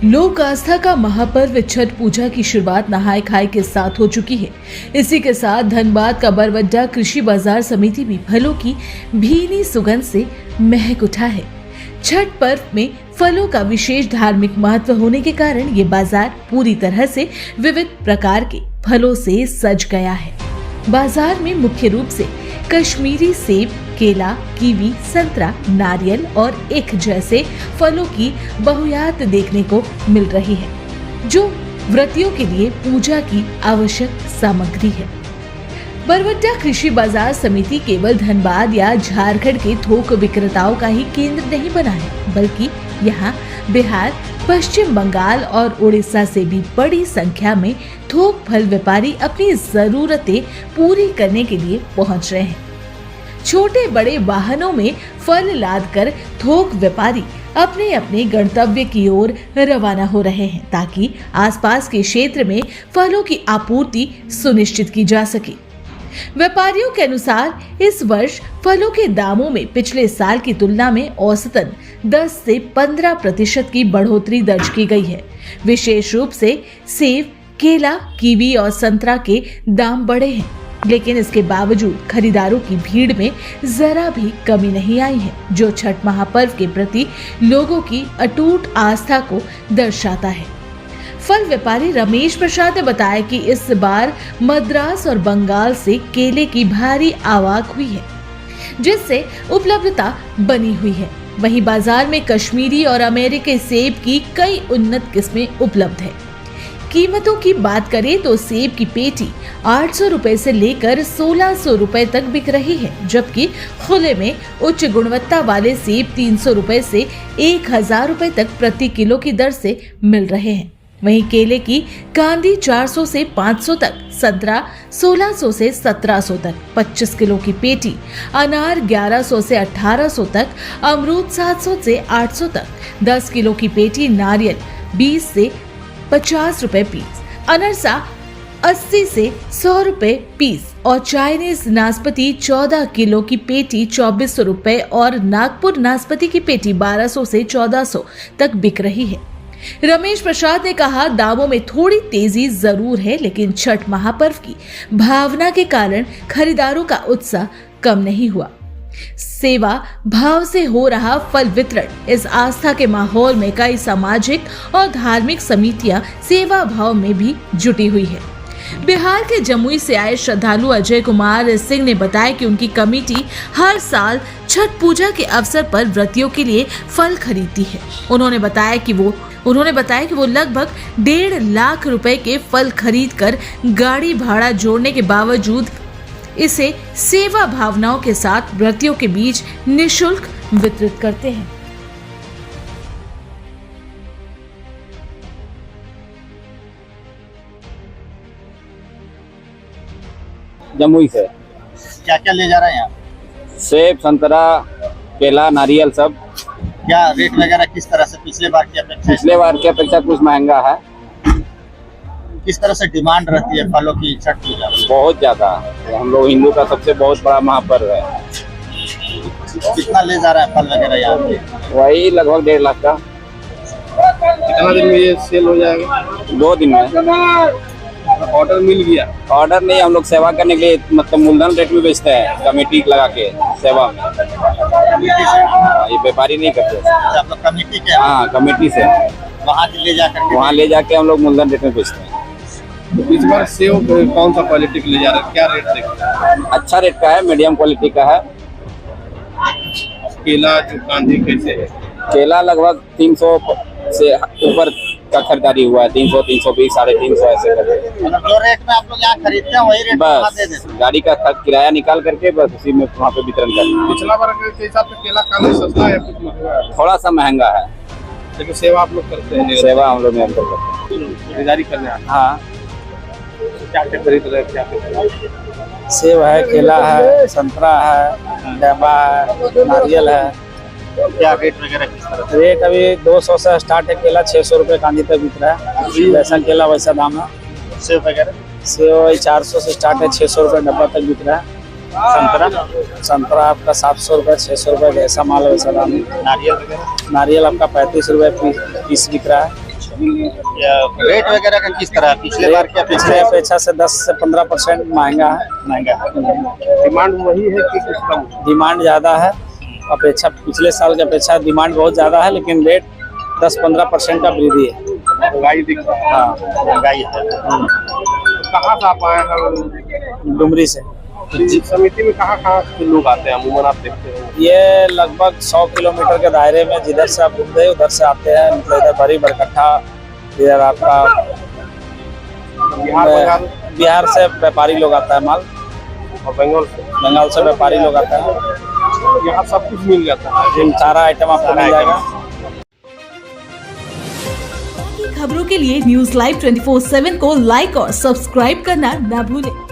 लोक आस्था का महापर्व छठ पूजा की शुरुआत नहाय खाए के साथ हो चुकी है। इसी के साथ धनबाद का बरवड्डा कृषि बाजार समिति भी फलों की भीनी सुगंध से महक उठा है। छठ पर्व में फलों का विशेष धार्मिक महत्व होने के कारण ये बाजार पूरी तरह से विविध प्रकार के फलों से सज गया है। बाजार में मुख्य रूप से कश्मीरी सेब, केला, कीवी, संतरा, नारियल और एक जैसे फलों की बहुतायत देखने को मिल रही है, जो व्रतियों के लिए पूजा की आवश्यक सामग्री है। बरवड्डा कृषि बाजार समिति केवल धनबाद या झारखंड के थोक विक्रेताओं का ही केंद्र नहीं बना है, बल्कि यहाँ बिहार, पश्चिम बंगाल और उड़ीसा से भी बड़ी संख्या में थोक फल व्यापारी अपनी जरूरतें पूरी करने के लिए पहुँच रहे हैं। छोटे बड़े वाहनों में फल लादकर थोक व्यापारी अपने अपने गंतव्य की ओर रवाना हो रहे हैं, ताकि आसपास के क्षेत्र में फलों की आपूर्ति सुनिश्चित की जा सके। व्यापारियों के अनुसार इस वर्ष फलों के दामों में पिछले साल की तुलना में औसतन 10 से 15% की बढ़ोतरी दर्ज की गई है। विशेष रूप से सेब, केला, कीवी और संतरा के दाम बढ़े हैं, लेकिन इसके बावजूद खरीदारों की भीड़ में जरा भी कमी नहीं आई है, जो छठ महापर्व के प्रति लोगों की अटूट आस्था को दर्शाता है। फल व्यापारी रमेश प्रसाद ने बताया कि इस बार मद्रास और बंगाल से केले की भारी आवक हुई है, जिससे उपलब्धता बनी हुई है। वहीं बाजार में कश्मीरी और अमेरिकी सेब की कई उन्नत किस्में उपलब्ध है। कीमतों की बात करें तो सेब की पेटी 800 रुपए से लेकर 1600 रुपए तक बिक रही है, जबकि खुले में उच्च गुणवत्ता वाले सेब 300 रुपए से 1000 रुपए तक प्रति किलो की दर से मिल रहे हैं। वहीं केले की कांदी 400 से 500 तक, संतरा 1600 से 1700 तक 25 किलो की पेटी, अनार 1100 से 1800 तक, अमरूद 700 से 800 तक 10 किलो की पेटी, नारियल 20 से 50 रुपए पीस, अनरसा 80 से 100 रुपए पीस और चाइनीज नाशपाती 14 किलो की पेटी 2400 रुपए और नागपुर नाशपाती की पेटी 1200 से 1400 तक बिक रही है। रमेश प्रसाद ने कहा, दामों में थोड़ी तेजी जरूर है, लेकिन छठ महापर्व की भावना के कारण खरीदारों का उत्साह कम नहीं हुआ। सेवा भाव से हो रहा फल वितरण इस आस्था के माहौल में कई सामाजिक और धार्मिक समितियां सेवा भाव में भी जुटी हुई है। बिहार के जमुई से आए श्रद्धालु अजय कुमार सिंह ने बताया कि उनकी कमेटी हर साल छठ पूजा के अवसर पर व्रतियों के लिए फल खरीदती है। उन्होंने बताया कि वो लगभग 1.5 लाख रुपए के फल खरीदकर गाड़ी भाड़ा जोड़ने के बावजूद इसे सेवा भावनाओं के साथ व्रतियों के बीच निःशुल्क वितरित करते हैं। जमुई से क्या क्या ले जा रहे हैं आप? सेब, संतरा, केला, नारियल सब। क्या रेट वगैरह किस तरह से पिछले बार की अपेक्षा? पिछले बार की अपेक्षा कुछ महंगा है। किस तरह से डिमांड रहती है फलों की छठ पूजा? बहुत ज्यादा। हम लोग हिंदू का सबसे बहुत बड़ा महापर्व है। कितना ले जा रहा है फल वगैरह यहाँ पे? वही लगभग 1.5 लाख का। कितना दिन में ये सेल हो जाएगा? 2 दिन में। ऑर्डर मिल गया? ऑर्डर नहीं, हम लोग सेवा करने के लिए मतलब मूलधन रेट में बेचते हैं, कमेटी लगा के सेवा में। ये व्यापारी नहीं करते। आप लोग कमेटी के? हाँ, कमेटी से वहाँ ले जाके हम लोग मूलधन रेट में बेचते हैं। तो इस बार सेब कौन सा क्वालिटी ले जा रहे हैं? क्या रेट देख? अच्छा रेट का है, मीडियम क्वालिटी का है। केला जो कांदी कैसे है? केला लगभग 300 से ऊपर का खरीदारी हुआ है। 300, 320, 350 ऐसे करके। जो रेट में आप लोग यहाँ खरीदते हैं वही रेट बस दे देते। गाड़ी का किराया निकाल करके बस उसी में वहाँ पे वितरण करते हैं। पिछला बार के हिसाब से केला कांदी सस्ता है, कुछ महंगा है? थोड़ा सा महंगा है, लेकिन सेवा आप लोग करते हैं? सेवा हम लोग निरंतर करते हैं। खरीदारी करने आते हैं? हाँ। क्या क्या खरीद रहे हैं? क्या सेब है, केला है, संतरा है, डब्बा है, नारियल है। क्या रेट वगैरह किस तरह? रेट अभी 200 से स्टार्ट है केला, 600 रुपए कांदी तक बिक रहा है। जैसा केला वैसा दाम है। सेब वगैरह? सेब 400 से स्टार्ट है, 600 रुपए डब्बा तक बिक रहा है। संतरा आपका 700 रुपए, 600 रुपए, जैसा माल वैसा दाम है। नारियल वगैरह? नारियल आपका 35 रुपए पीस बिक रहा है। रेट वगैरह का किस तरह पिछले बार क्या पिछले अपेक्षा से 10 से 15% महंगा है। डिमांड वही है कि कुछ कम? डिमांड ज़्यादा है, अपेक्षा पिछले साल की अपेक्षा डिमांड बहुत ज़्यादा है, लेकिन रेट 10-15% का वृद्धि है। महंगाई दिख रहा है। हाँ, महंगाई है। कहाँ से आप आए हैं? डुमरी से। इस समिति में कहाँ से लोग आते हैं अमूमन आप देखते हैं? ये लगभग 100 किलोमीटर के दायरे में, जिधर से आप घूमते हैं उधर से आते हैं। मतलब इधर बड़ी बरकट्ठा, इधर आपका बिहार से व्यापारी लोग आता है माल, और बंगाल से व्यापारी लोग आता है। यहाँ सब कुछ मिल जाता है। सारा आइटम आपको मिल जाएगा। खबरों के लिए न्यूज लाइव 24/7 को लाइक और सब्सक्राइब करना न भूलें।